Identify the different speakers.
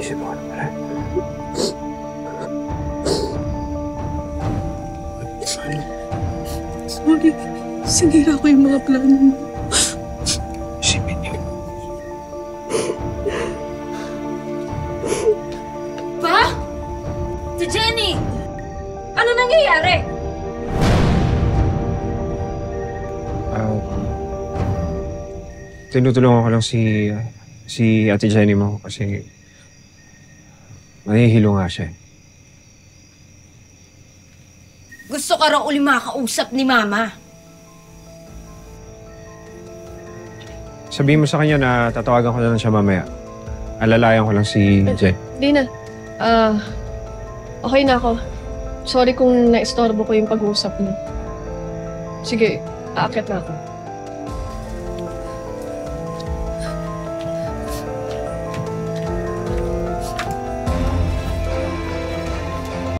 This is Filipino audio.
Speaker 1: Isip mo ano pala.
Speaker 2: Sorry. Sinira ko yung mga plano mo.
Speaker 1: Isipin niyo.
Speaker 3: Pa? Si Jenny! Ano nangyayari?
Speaker 1: Tinutulungan ko lang si Ate Jenny mo kasi nahihilo nga siya.
Speaker 3: Gusto ka raw uli makausap ni Mama.
Speaker 1: Sabihin mo sa kanya na tatawagan ko na lang siya mamaya. Alalayan ko lang si Jen.
Speaker 2: Di na. Okay na ako. Sorry kung naistorbo ko yung pag-uusap mo. Sige, aakyat na ako.